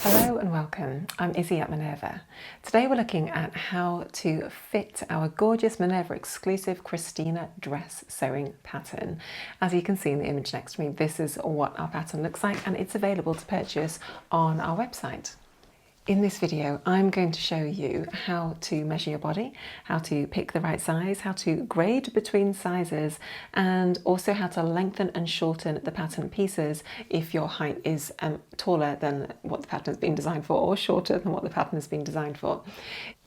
Hello and welcome. I'm Izzy at Minerva. Today we're looking at how to fit our gorgeous Minerva Exclusive Christina Dress sewing pattern. As you can see in the image next to me, this is what our pattern looks like and it's available to purchase on our website. In this video, I'm going to show you how to measure your body, how to pick the right size, how to grade between sizes, and also how to lengthen and shorten the pattern pieces if your height is taller than what the pattern has been designed for or shorter than what the pattern has been designed for.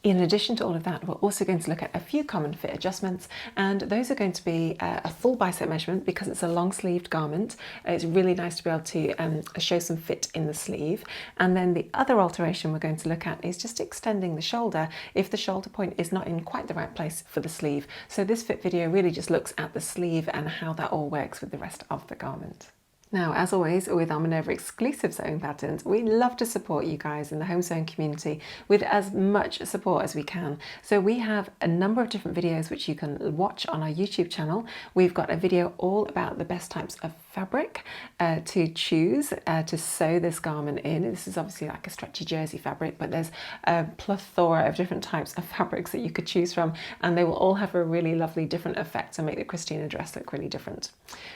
In addition to all of that, we're also going to look at a few common fit adjustments, and those are going to be a full bicep measurement because it's a long-sleeved garment. It's really nice to be able to show some fit in the sleeve. And then the other alteration we're going to look at is just extending the shoulder if the shoulder point is not in quite the right place for the sleeve. So this fit video really just looks at the sleeve and how that all works with the rest of the garment. Now, as always, with our Minerva exclusive sewing patterns, we love to support you guys in the home sewing community with as much support as we can. So we have a number of different videos which you can watch on our YouTube channel. We've got a video all about the best types of fabric to choose to sew this garment in. This is obviously like a stretchy jersey fabric, but there's a plethora of different types of fabrics that you could choose from, and they will all have a really lovely different effect and make the Christina dress look really different.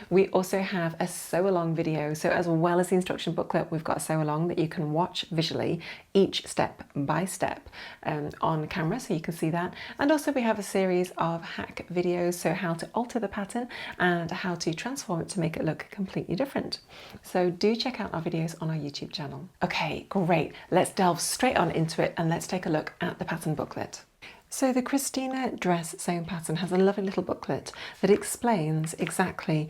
We also have a sew along video, so as well as the instruction booklet, we've got a sew along that you can watch visually, each step by step on camera, so you can see that. And also we have a series of hack videos, so how to alter the pattern and how to transform it to make it look completely different. So do check out our videos on our YouTube channel. Okay, great. Let's delve straight on into it and let's take a look at the pattern booklet. So the Christina Dress sewing pattern has a lovely little booklet that explains exactly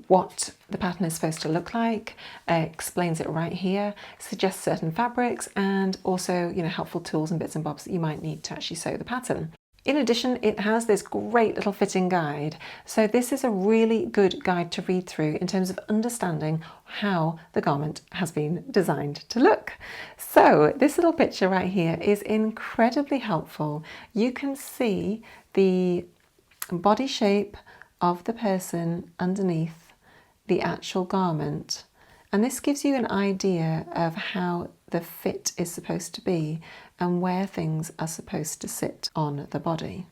what the pattern is supposed to look like, explains it right here, suggests certain fabrics, and also, helpful tools and bits and bobs that you might need to actually sew the pattern. In addition, it has this great little fitting guide. So this is a really good guide to read through in terms of understanding how the garment has been designed to look. So this little picture right here is incredibly helpful. You can see the body shape of the person underneath the actual garment. And this gives you an idea of how the fit is supposed to be and where things are supposed to sit on the body.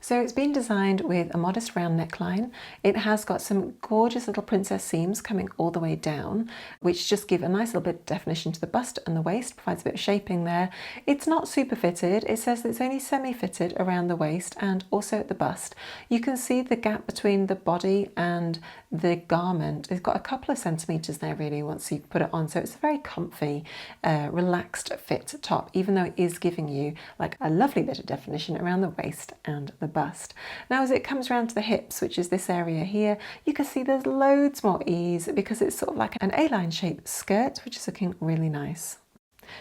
So it's been designed with a modest round neckline. It has got some gorgeous little princess seams coming all the way down, which just give a nice little bit of definition to the bust and the waist, provides a bit of shaping there. It's not super fitted. It says that it's only semi-fitted around the waist and also at the bust. You can see the gap between the body and the garment. It's got a couple of centimetres there really once you put it on. So it's a very comfy, relaxed fit top, even though it is giving you like a lovely bit of definition around the waist and the bust. Now as it comes around to the hips, which is this area here, you can see there's loads more ease because it's sort of like an A-line shaped skirt, which is looking really nice.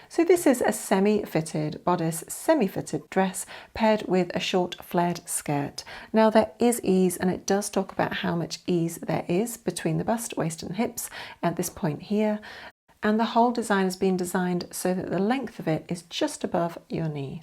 So this is a semi-fitted bodice, semi-fitted dress paired with a short flared skirt. Now there is ease, and it does talk about how much ease there is between the bust, waist and hips at this point here. And the whole design has been designed so that the length of it is just above your knee.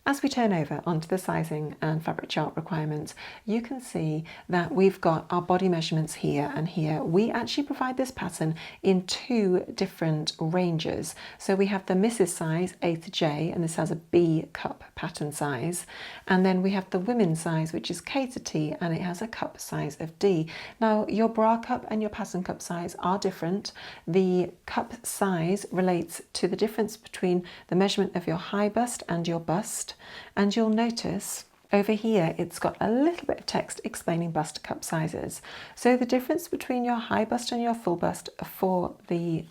As we turn over onto the sizing and fabric chart requirements, you can see that we've got our body measurements here and here. We actually provide this pattern in two different ranges. So we have the Mrs. size A to J, and this has a B cup pattern size. And then we have the women's size, which is K to T, and it has a cup size of D. Now your bra cup and your pattern cup size are different. The cup size relates to the difference between the measurement of your high bust and your bust. And you'll notice over here it's got a little bit of text explaining bust cup sizes. So the difference between your high bust and your full bust for the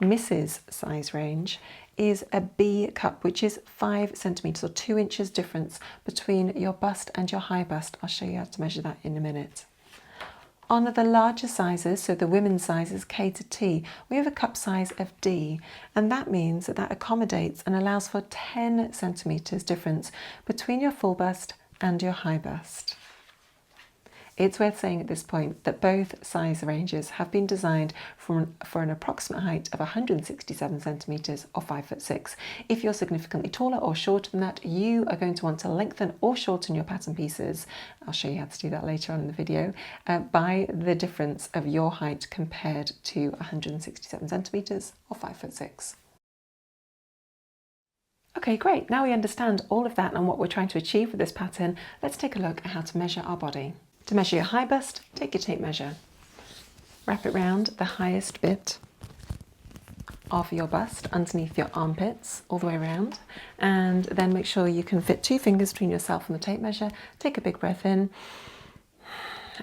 Mrs. size range is a B cup, which is 5 centimetres or 2 inches difference between your bust and your high bust. I'll show you how to measure that in a minute. On the larger sizes, so the women's sizes K to T, we have a cup size of D, and that means that accommodates and allows for 10 centimetres difference between your full bust and your high bust. It's worth saying at this point that both size ranges have been designed for an approximate height of 167 centimetres or 5'6". If you're significantly taller or shorter than that, you are going to want to lengthen or shorten your pattern pieces. I'll show you how to do that later on in the video, by the difference of your height compared to 167 centimetres or 5'6". Okay, great. Now we understand all of that and what we're trying to achieve with this pattern. Let's take a look at how to measure our body. To measure your high bust, take your tape measure. Wrap it round the highest bit of your bust underneath your armpits all the way around, and then make sure you can fit 2 fingers between yourself and the tape measure. Take a big breath in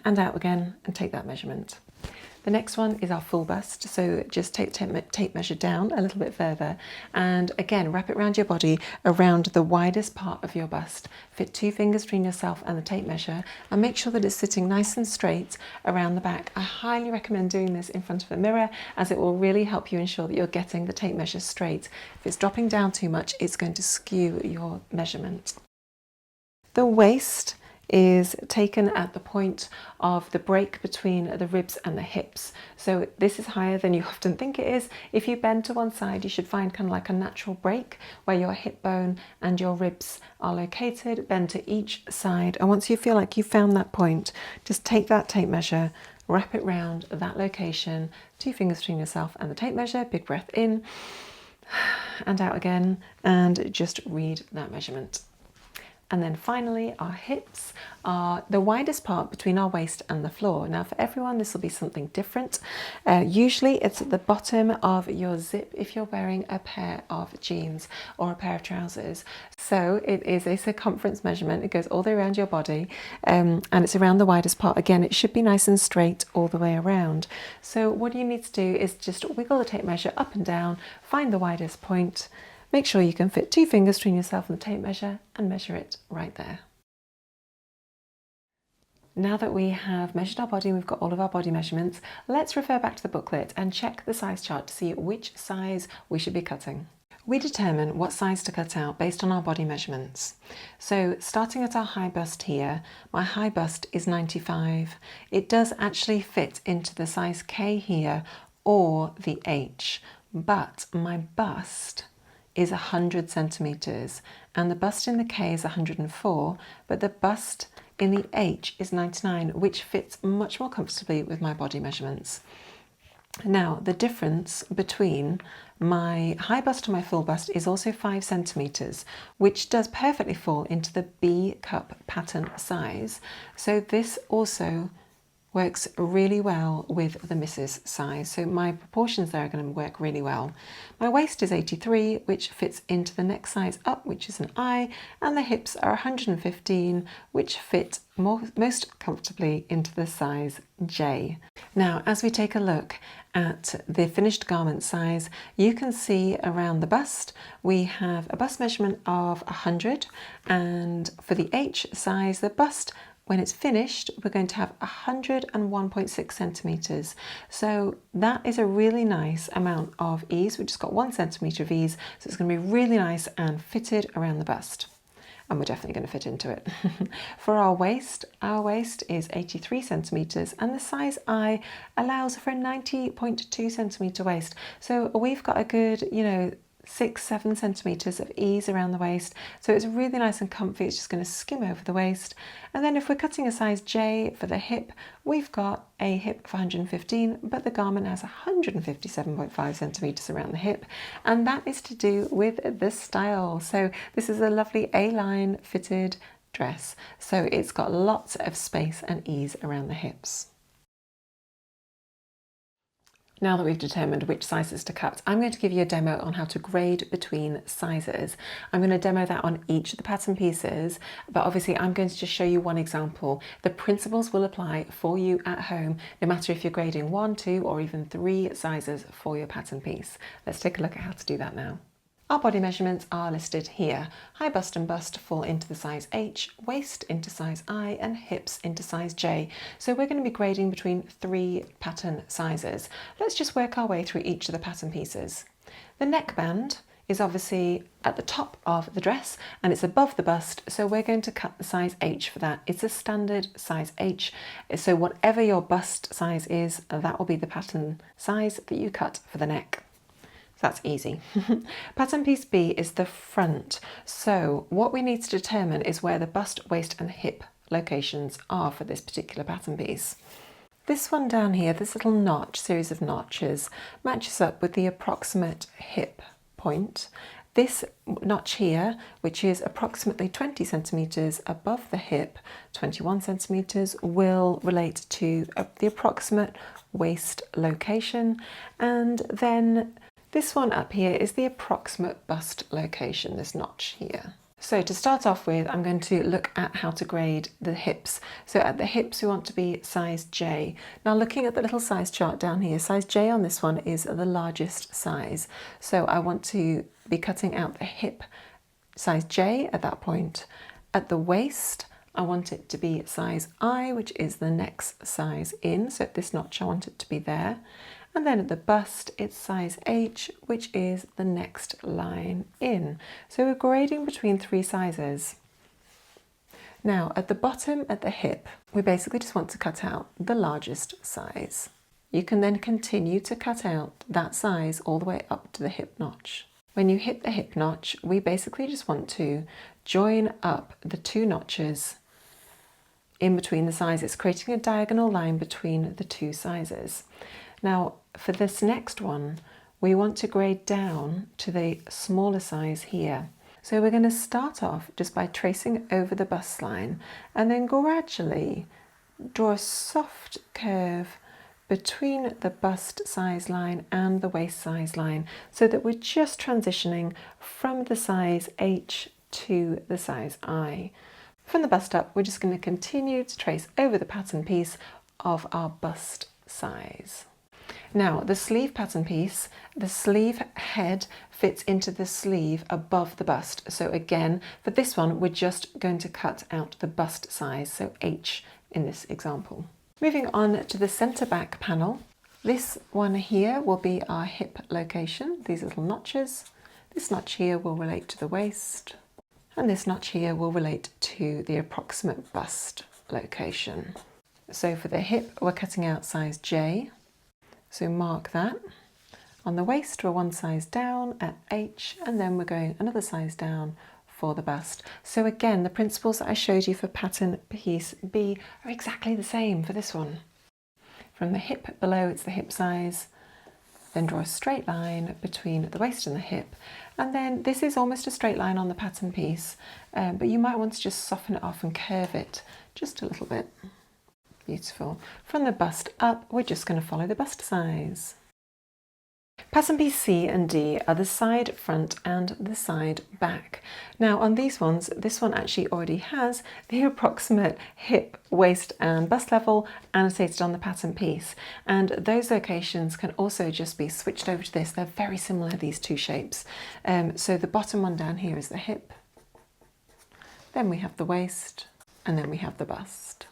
and out again and take that measurement. The next one is our full bust, so just take tape measure down a little bit further, and again wrap it around your body, around the widest part of your bust. Fit 2 fingers between yourself and the tape measure and make sure that it's sitting nice and straight around the back. I highly recommend doing this in front of a mirror, as it will really help you ensure that you're getting the tape measure straight. If it's dropping down too much, it's going to skew your measurement. The waist is taken at the point of the break between the ribs and the hips. So this is higher than you often think it is. If you bend to one side, you should find kind of like a natural break where your hip bone and your ribs are located. Bend to each side, and once you feel like you've found that point, just take that tape measure, wrap it round that location, 2 fingers between yourself and the tape measure, big breath in and out again, and just read that measurement. And then finally, our hips are the widest part between our waist and the floor. Now for everyone, this will be something different. Usually it's at the bottom of your zip if you're wearing a pair of jeans or a pair of trousers. So it is a circumference measurement. It goes all the way around your body, and it's around the widest part. Again, it should be nice and straight all the way around. So what you need to do is just wiggle the tape measure up and down, find the widest point. Make sure you can fit 2 fingers between yourself and the tape measure and measure it right there. Now that we have measured our body and we've got all of our body measurements, let's refer back to the booklet and check the size chart to see which size we should be cutting. We determine what size to cut out based on our body measurements. So starting at our high bust here, my high bust is 95. It does actually fit into the size K here or the H, but my bust is 100 centimetres and the bust in the K is 104, but the bust in the H is 99, which fits much more comfortably with my body measurements. Now the difference between my high bust and my full bust is also 5 centimetres, which does perfectly fall into the B cup pattern size. So this also works really well with the Mrs. size. So my proportions there are going to work really well. My waist is 83, which fits into the next size up, which is an I, and the hips are 115, which fit most comfortably into the size J. Now, as we take a look at the finished garment size, you can see around the bust, we have a bust measurement of 100, and for the H size, the bust, when it's finished, we're going to have 101.6 centimetres. So that is a really nice amount of ease. We've just got 1 centimetre of ease, so it's going to be really nice and fitted around the bust. And we're definitely going to fit into it. For our waist is 83 centimetres, and the size I allows for a 90.2 centimetre waist. So we've got a good, 6-7 centimetres of ease around the waist, so it's really nice and comfy. It's just going to skim over the waist. And then if we're cutting a size J for the hip, we've got a hip of 115, but the garment has 157.5 centimetres around the hip, and that is to do with the style. So this is a lovely A-line fitted dress, so it's got lots of space and ease around the hips. Now that we've determined which sizes to cut, I'm going to give you a demo on how to grade between sizes. I'm going to demo that on each of the pattern pieces, but obviously I'm going to just show you one example. The principles will apply for you at home, no matter if you're grading 1, 2, or even 3 sizes for your pattern piece. Let's take a look at how to do that now. Our body measurements are listed here. High bust and bust fall into the size H, waist into size I, and hips into size J. So we're going to be grading between 3 pattern sizes. Let's just work our way through each of the pattern pieces. The neckband is obviously at the top of the dress and it's above the bust, so we're going to cut the size H for that. It's a standard size H, so whatever your bust size is, that will be the pattern size that you cut for the neck. That's easy. Pattern piece B is the front. So what we need to determine is where the bust, waist and hip locations are for this particular pattern piece. This one down here, this little notch, series of notches, matches up with the approximate hip point. This notch here, which is approximately 20 centimetres above the hip, 21 centimetres, will relate to the approximate waist location, and then this one up here is the approximate bust location, this notch here. So to start off with, I'm going to look at how to grade the hips. So at the hips, we want to be size J. Now looking at the little size chart down here, size J on this one is the largest size. So I want to be cutting out the hip size J at that point. At the waist, I want it to be size I, which is the next size in. So at this notch, I want it to be there. And then at the bust, it's size H, which is the next line in. So we're grading between 3 sizes. Now at the bottom, at the hip, we basically just want to cut out the largest size. You can then continue to cut out that size all the way up to the hip notch. When you hit the hip notch, we basically just want to join up the 2 notches in between the sizes, creating a diagonal line between the 2 sizes. Now, for this next one, we want to grade down to the smaller size here. So we're going to start off just by tracing over the bust line and then gradually draw a soft curve between the bust size line and the waist size line, so that we're just transitioning from the size H to the size I. From the bust up, we're just going to continue to trace over the pattern piece of our bust size. Now the sleeve pattern piece, the sleeve head fits into the sleeve above the bust. So again, for this one, we're just going to cut out the bust size, so H in this example. Moving on to the centre back panel, this one here will be our hip location, these little notches. This notch here will relate to the waist, and this notch here will relate to the approximate bust location. So for the hip, we're cutting out size J. So mark that. On the waist, we're 1 size down at H, and then we're going another size down for the bust. So again, the principles that I showed you for pattern piece B are exactly the same for this one. From the hip below, it's the hip size, then draw a straight line between the waist and the hip. And then this is almost a straight line on the pattern piece, but you might want to just soften it off and curve it just a little bit. Beautiful. From the bust up, we're just going to follow the bust size. Pattern piece C and D are the side front and the side back. Now on these ones, this one actually already has the approximate hip, waist and bust level annotated on the pattern piece, and those locations can also just be switched over to this. They're very similar, these 2 shapes. So the bottom one down here is the hip, then we have the waist, and then we have the bust.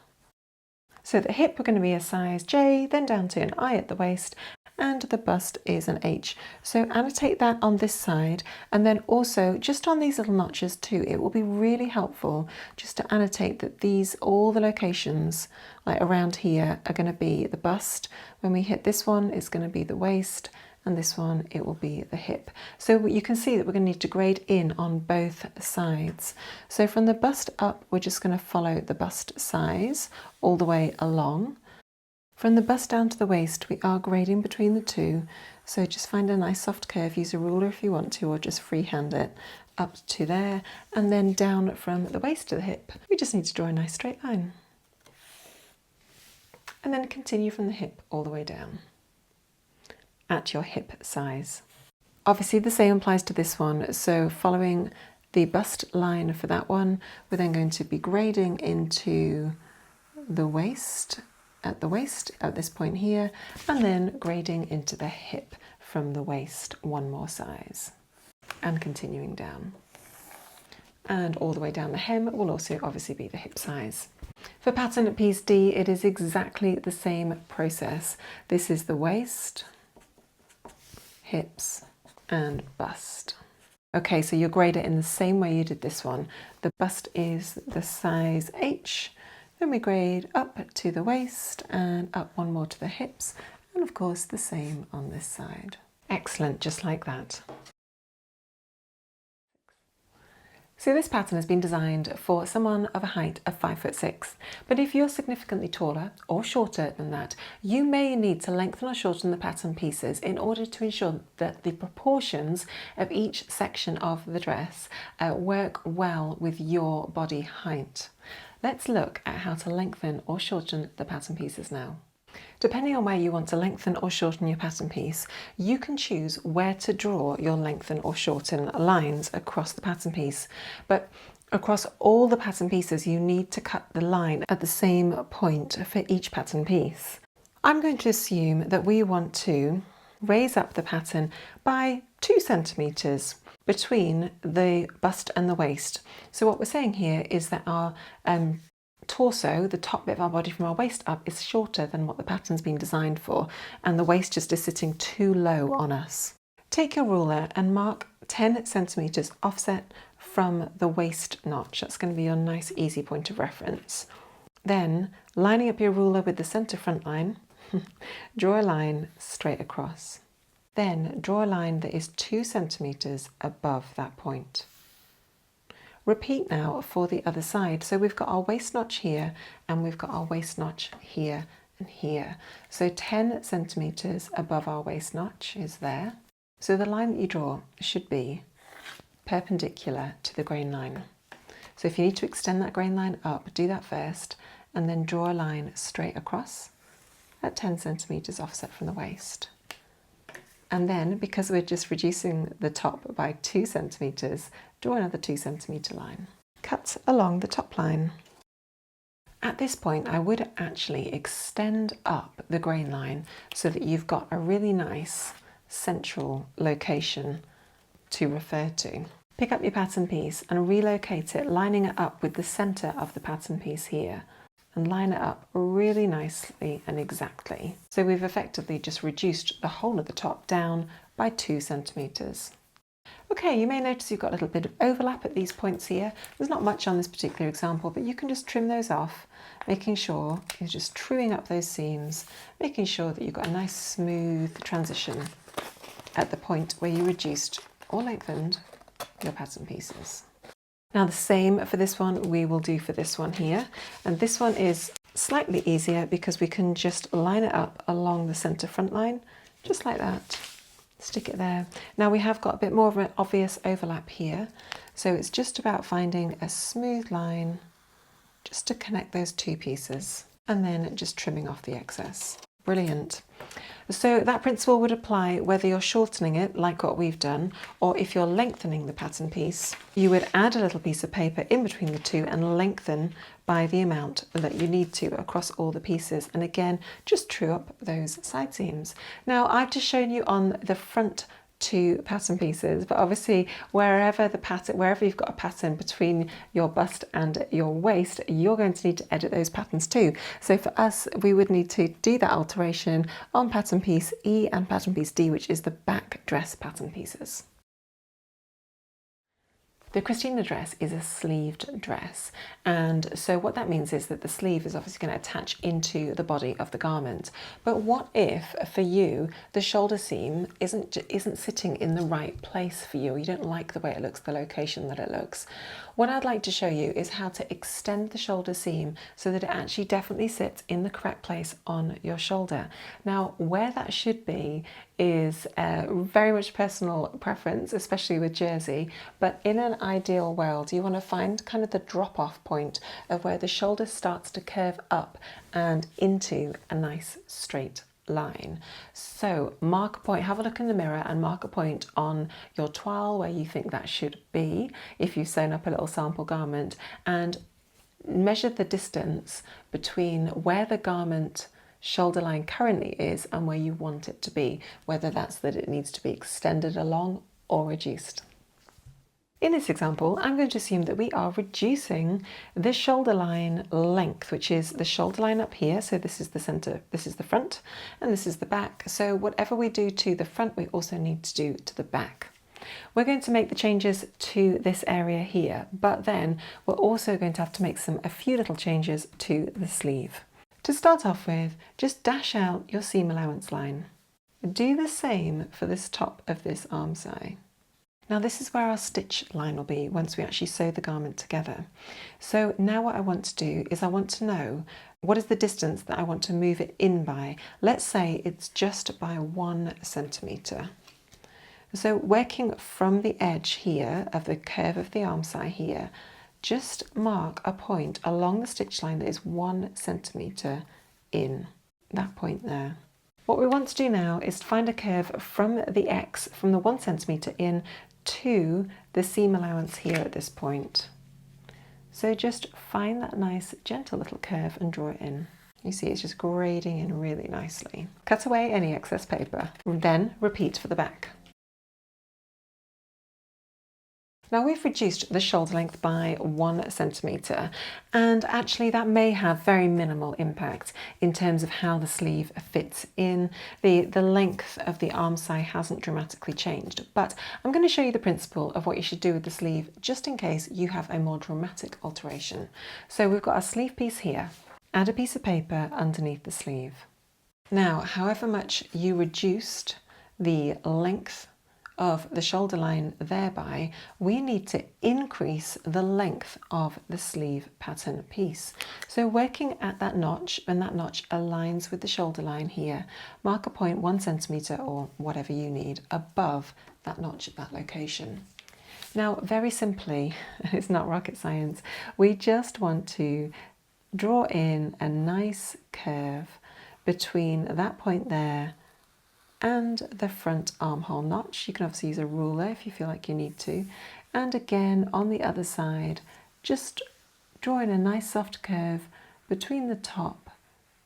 So the hip, we're going to be a size J, then down to an I at the waist, and the bust is an H. So annotate that on this side, and then also just on these little notches too, it will be really helpful just to annotate that these, all the locations like around here are going to be the bust. When we hit this one, it's going to be the waist, and this one, it will be the hip. So you can see that we're going to need to grade in on both sides. So from the bust up, we're just going to follow the bust size all the way along. From the bust down to the waist, we are grading between the 2. So just find a nice soft curve, use a ruler if you want to, or just freehand it up to there. And then down from the waist to the hip, we just need to draw a nice straight line. And then continue from the hip all the way down at your hip size. Obviously the same applies to this one, so following the bust line for that one, we're then going to be grading into the waist at this point here, and then grading into the hip from the waist 1 more size, and continuing down. And all the way down the hem will also obviously be the hip size. For pattern piece D, it is exactly the same process. This is the waist, hips and bust. Okay, so you'll grade it in the same way you did this one. The bust is the size H, then we grade up to the waist and up one more to the hips, and of course the same on this side. Excellent, just like that. So this pattern has been designed for someone of a height of 5'6", but if you're significantly taller or shorter than that, you may need to lengthen or shorten the pattern pieces in order to ensure that the proportions of each section of the dress work well with your body height. Let's look at how to lengthen or shorten the pattern pieces now. Depending on where you want to lengthen or shorten your pattern piece, you can choose where to draw your lengthen or shorten lines across the pattern piece. But across all the pattern pieces, you need to cut the line at the same point for each pattern piece. I'm going to assume that we want to raise up the pattern by 2 centimeters between the bust and the waist. So what we're saying here is that our torso, the top bit of our body from our waist up, is shorter than what the pattern's been designed for, and the waist just is sitting too low on us. Take your ruler and mark 10 centimeters offset from the waist notch. That's going to be your nice easy point of reference. Then, lining up your ruler with the center front line, draw a line straight across. Then draw a line that is 2 centimeters above that point. Repeat now for the other side. So we've got our waist notch here, and we've got our waist notch here and here. So 10 centimeters above our waist notch is there. So the line that you draw should be perpendicular to the grain line. So if you need to extend that grain line up, do that first, and then draw a line straight across at 10 centimeters offset from the waist. And then, because we're just reducing the top by 2 centimeters, draw another 2 centimeter line. Cut along the top line. At this point, I would actually extend up the grain line so that you've got a really nice central location to refer to. Pick up your pattern piece and relocate it, lining it up with the center of the pattern piece here, and line it up really nicely and exactly. So we've effectively just reduced the whole of the top down by 2 centimeters. Okay, you may notice you've got a little bit of overlap at these points here. There's not much on this particular example, but you can just trim those off, making sure you're just truing up those seams, making sure that you've got a nice smooth transition at the point where you reduced or lengthened your pattern pieces. Now the same for this one we will do for this one here, and this one is slightly easier because we can just line it up along the center front line, just like that. Stick it there. Now we have got a bit more of an obvious overlap here, so it's just about finding a smooth line just to connect those two pieces, and then just trimming off the excess. Brilliant. So that principle would apply whether you're shortening it, like what we've done, or if you're lengthening the pattern piece. You would add a little piece of paper in between the two and lengthen by the amount that you need to across all the pieces. And again, just true up those side seams. Now, I've just shown you on the front two pattern pieces, but obviously wherever you've got a pattern between your bust and your waist, you're going to need to edit those patterns too. So for us, we would need to do that alteration on pattern piece E and pattern piece D, which is the back dress pattern pieces. The Christina dress is a sleeved dress, and so what that means is that the sleeve is obviously going to attach into the body of the garment. But what if, for you, the shoulder seam isn't sitting in the right place for you, or you don't like the way it looks, the location that it looks? What I'd like to show you is how to extend the shoulder seam so that it actually definitely sits in the correct place on your shoulder. Now, where that should be is very much personal preference, especially with jersey, but in an ideal world, you want to find kind of the drop-off point of where the shoulder starts to curve up and into a nice straight line. So mark a point, have a look in the mirror and mark a point on your toile where you think that should be, if you've sewn up a little sample garment, and measure the distance between where the garment shoulder line currently is and where you want it to be, whether that's that it needs to be extended along or reduced. In this example, I'm going to assume that we are reducing the shoulder line length, which is the shoulder line up here. So this is the center, this is the front, and this is the back. So whatever we do to the front, we also need to do to the back. We're going to make the changes to this area here, but then we're also going to have to make a few little changes to the sleeve. To start off with, just dash out your seam allowance line. Do the same for this top of this armscye. Now this is where our stitch line will be once we actually sew the garment together. So now what I want to do is I want to know what is the distance that I want to move it in by. Let's say it's just by 1 centimetre. So working from the edge here of the curve of the armscye here, just mark a point along the stitch line that is 1 centimetre in, that point there. What we want to do now is find a curve from the X, from the 1 centimetre in to the seam allowance here at this point. So just find that nice gentle little curve and draw it in. You see it's just grading in really nicely. Cut away any excess paper, then repeat for the back. Now we've reduced the shoulder length by 1 centimetre, and actually that may have very minimal impact in terms of how the sleeve fits in. The length of the armscye hasn't dramatically changed, but I'm going to show you the principle of what you should do with the sleeve just in case you have a more dramatic alteration. So we've got a sleeve piece here. Add a piece of paper underneath the sleeve. Now, however much you reduced the length of the shoulder line thereby, we need to increase the length of the sleeve pattern piece. So working at that notch, when that notch aligns with the shoulder line here, mark a point 1 centimetre or whatever you need above that notch at that location. Now very simply, it's not rocket science, we just want to draw in a nice curve between that point there and the front armhole notch. You can obviously use a ruler if you feel like you need to. And again on the other side, just draw in a nice soft curve between the top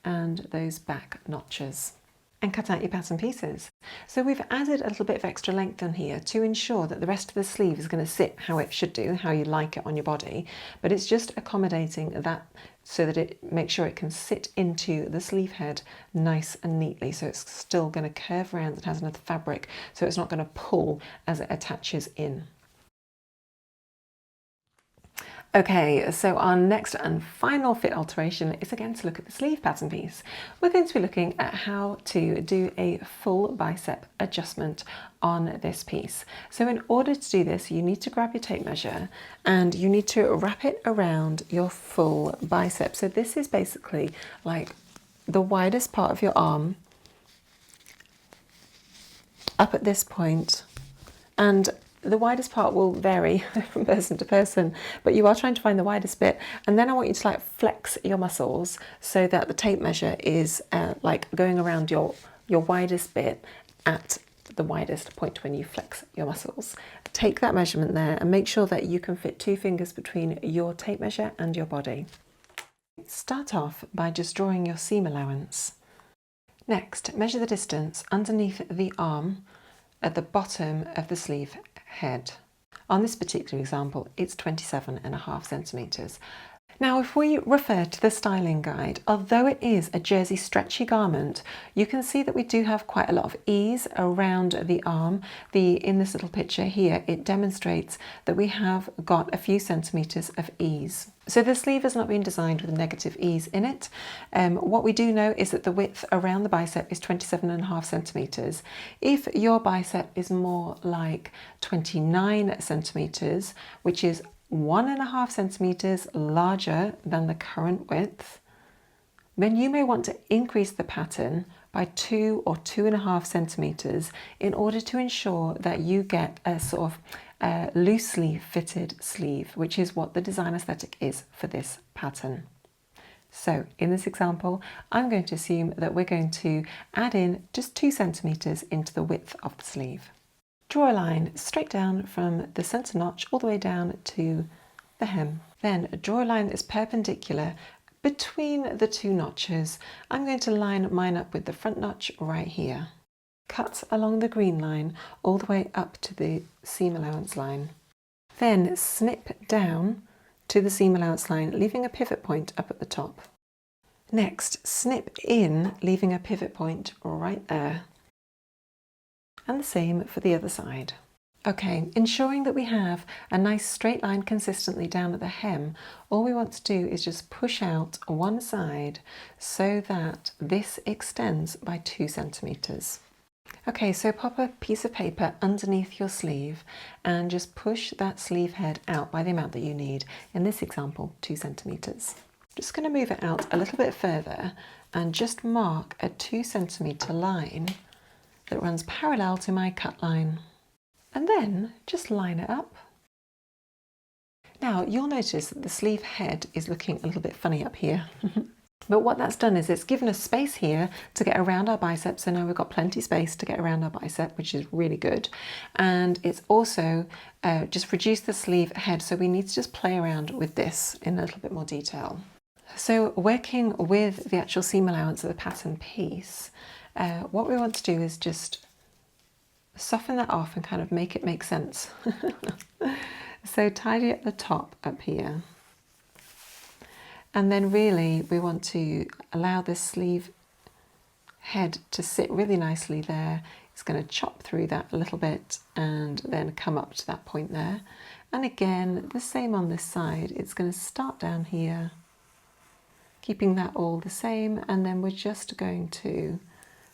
and those back notches. And cut out your pattern pieces. So we've added a little bit of extra length on here to ensure that the rest of the sleeve is going to sit how it should do, how you like it on your body, but it's just accommodating that so that it makes sure it can sit into the sleeve head nice and neatly, so it's still going to curve around and has enough fabric so it's not going to pull as it attaches in. Okay, so our next and final fit alteration is again to look at the sleeve pattern piece. We're going to be looking at how to do a full bicep adjustment on this piece. So in order to do this, you need to grab your tape measure and you need to wrap it around your full bicep. So this is basically like the widest part of your arm up at this point, and the widest part will vary from person to person, but you are trying to find the widest bit, and then I want you to like flex your muscles so that the tape measure is like going around your widest bit at the widest point when you flex your muscles. Take that measurement there and make sure that you can fit 2 fingers between your tape measure and your body. Start off by just drawing your seam allowance. Next, measure the distance underneath the arm at the bottom of the sleeve head. On this particular example, it's 27.5 centimetres. Now, if we refer to the styling guide, although it is a jersey stretchy garment, you can see that we do have quite a lot of ease around the arm. In this little picture here, it demonstrates that we have got a few centimetres of ease. So the sleeve has not been designed with a negative ease in it. What we do know is that the width around the bicep is 27.5 centimetres. If your bicep is more like 29 centimetres, which is 1.5 centimetres larger than the current width, then you may want to increase the pattern by 2 or 2.5 centimetres in order to ensure that you get a sort of loosely fitted sleeve, which is what the design aesthetic is for this pattern. So in this example, I'm going to assume that we're going to add in just 2 centimetres into the width of the sleeve. Draw a line straight down from the centre notch all the way down to the hem. Then draw a line that is perpendicular between the 2 notches. I'm going to line mine up with the front notch right here. Cut along the green line all the way up to the seam allowance line. Then snip down to the seam allowance line, leaving a pivot point up at the top. Next, snip in, leaving a pivot point right there. And the same for the other side. Okay, ensuring that we have a nice straight line consistently down at the hem, all we want to do is just push out one side so that this extends by 2 centimetres. Okay, so pop a piece of paper underneath your sleeve and just push that sleeve head out by the amount that you need. In this example, 2 centimetres. Just going to move it out a little bit further and just mark a 2 centimetre line that runs parallel to my cut line. And then just line it up. Now you'll notice that the sleeve head is looking a little bit funny up here. But what that's done is it's given us space here to get around our bicep, so now we've got plenty of space to get around our bicep, which is really good. And it's also just reduced the sleeve head, so we need to just play around with this in a little bit more detail. So working with the actual seam allowance of the pattern piece, what we want to do is just soften that off and kind of make it make sense. So tidy at the top up here. And then really we want to allow this sleeve head to sit really nicely there. It's going to chop through that a little bit and then come up to that point there. And again, the same on this side. It's going to start down here, keeping that all the same, and then we're just going to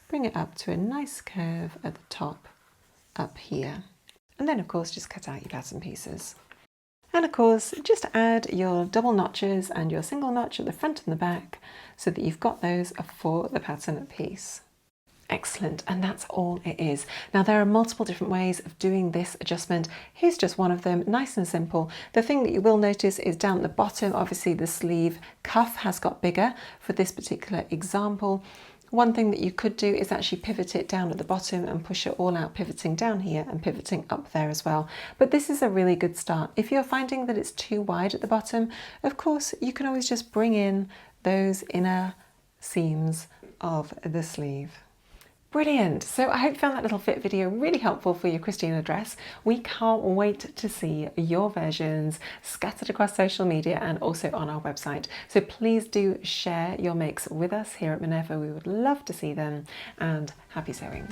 bring it up to a nice curve at the top up here. And then of course just cut out your pattern pieces. And of course just add your double notches and your single notch at the front and the back so that you've got those for the pattern piece. Excellent, and that's all it is. Now there are multiple different ways of doing this adjustment. Here's just one of them, nice and simple. The thing that you will notice is down at the bottom, obviously the sleeve cuff has got bigger for this particular example. One thing that you could do is actually pivot it down at the bottom and push it all out, pivoting down here and pivoting up there as well. But this is a really good start. If you're finding that it's too wide at the bottom, of course, you can always just bring in those inner seams of the sleeve. Brilliant! So I hope you found that little fit video really helpful for your Christina dress. We can't wait to see your versions scattered across social media and also on our website. So please do share your makes with us here at Minerva. We would love to see them, and happy sewing.